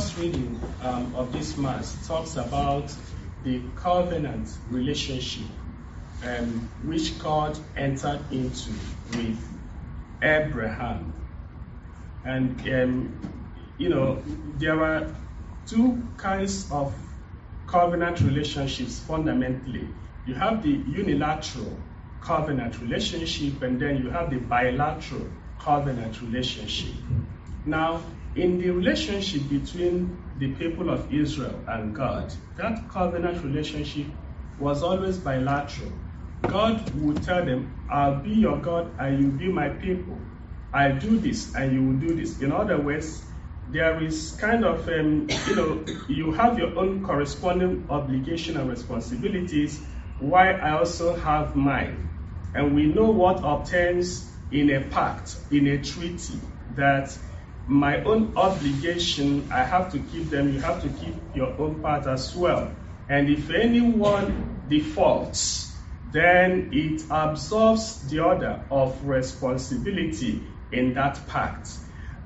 first reading of this Mass talks about the covenant relationship which God entered into with Abraham. And, there are two kinds of covenant relationships fundamentally. You have the unilateral covenant relationship, and then you have the bilateral covenant relationship. Now, in the relationship between the people of Israel and God, that covenant relationship was always bilateral. God would tell them, I'll be your God and you'll be my people. I'll do this and you will do this. In other words, there is kind of, you have your own corresponding obligation and responsibilities, while I also have mine. And we know what obtains in a pact, in a treaty, that my own obligation, I have to keep them, you have to keep your own part as well. And if anyone defaults, then it absolves the other of responsibility in that pact.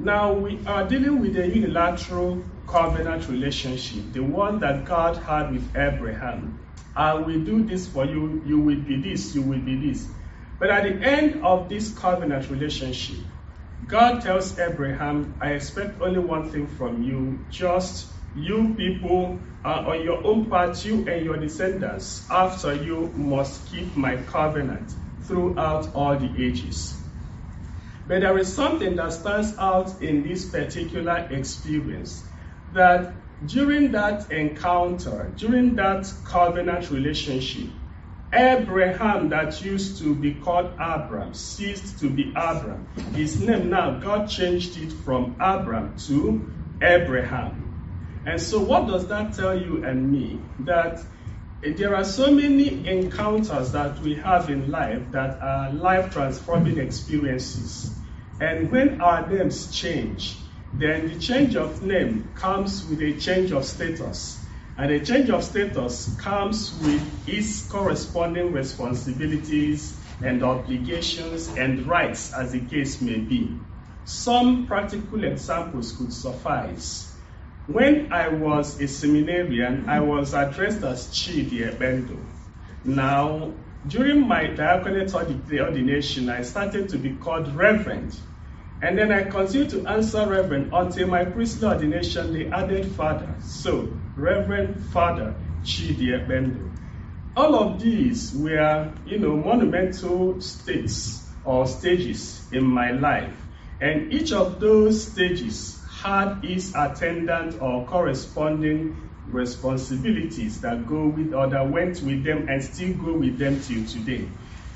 Now, we are dealing with a unilateral covenant relationship, the one that God had with Abraham. I will do this for you, you will be this, you will be this. But at the end of this covenant relationship, God tells Abraham, I expect only one thing from you, just you people on your own part, you and your descendants after you must keep my covenant throughout all the ages. But there is something that stands out in this particular experience, that during that encounter, during that covenant relationship, Abraham, that used to be called Abram, ceased to be Abram. His name now, God changed it from Abram to Abraham. And so what does that tell you and me? That there are so many encounters that we have in life that are life-transforming experiences. And when our names change, then the change of name comes with a change of status. And a change of status comes with its corresponding responsibilities and obligations and rights, as the case may be. Some practical examples could suffice. When I was a seminarian, I was addressed as Chidi Ekpendu. Now, during my diaconate ordination, I started to be called Reverend. And then I continued to answer Reverend until my priestly ordination, they added Father. So, Reverend Father Chidi Ekpendu. All of these were, monumental states or stages in my life. And each of those stages had its attendant or corresponding responsibilities that go with or that went with them and still go with them till today.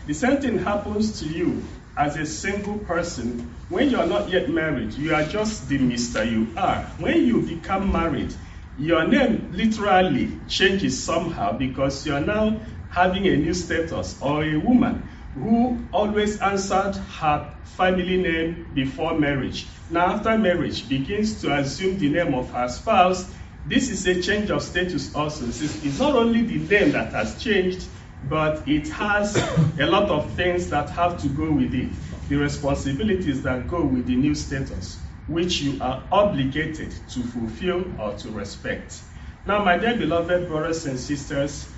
The same thing happens to you as a single person. When you are not yet married, you are just the Mr. You are. When you become married, your name literally changes somehow because you are now having a new status, or a woman who always answered her family name before marriage. Now after marriage, begins to assume the name of her spouse. This is a change of status also. It's not only the name that has changed, but it has a lot of things that have to go with it. The responsibilities that go with the new status, which you are obligated to fulfill or to respect. Now, my dear beloved brothers and sisters,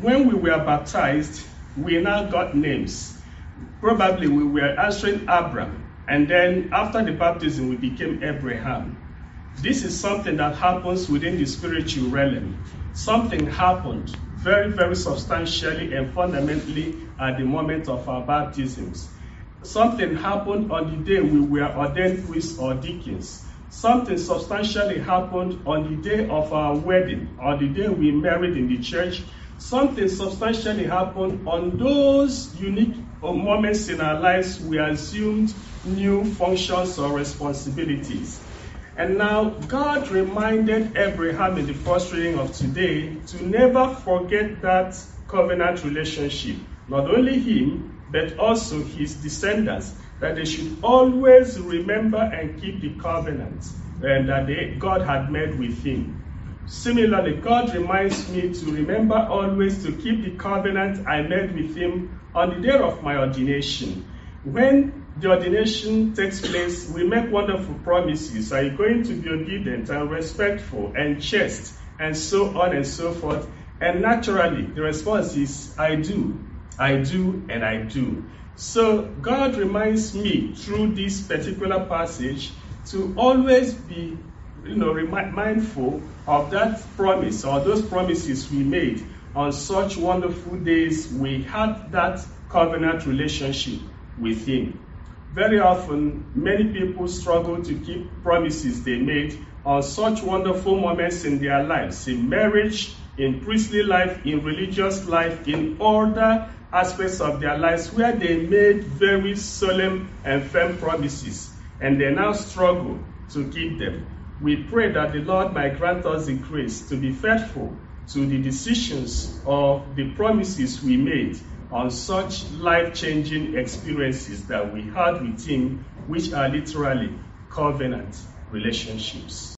when we were baptized, we now got names. Probably we were answering Abram, and then after the baptism, we became Abraham. This is something that happens within the spiritual realm. Something happened very, very substantially and fundamentally at the moment of our baptisms. Something happened on the day we were ordained priests or deacons. Something substantially happened on the day of our wedding or the day we married in the church. Something substantially happened on those unique moments in our lives we assumed new functions or responsibilities. And now God reminded Abraham in the first reading of today to never forget that covenant relationship. Not only him, but also his descendants, that they should always remember and keep the covenant that God had made with him. Similarly, God reminds me to remember always to keep the covenant I made with him on the day of my ordination. When the ordination takes place, we make wonderful promises. Are you going to be obedient and respectful and chaste and so on and so forth? And naturally, the response is, I do, and I do. So God reminds me through this particular passage to always be mindful of that promise or those promises we made on such wonderful days we had that covenant relationship with Him. Very often, many people struggle to keep promises they made on such wonderful moments in their lives, in marriage, in priestly life, in religious life, in other aspects of their lives where they made very solemn and firm promises, and they now struggle to keep them. We pray that the Lord might grant us the grace to be faithful to the decisions or the promises we made on such life-changing experiences that we had with Him, which are literally covenant relationships.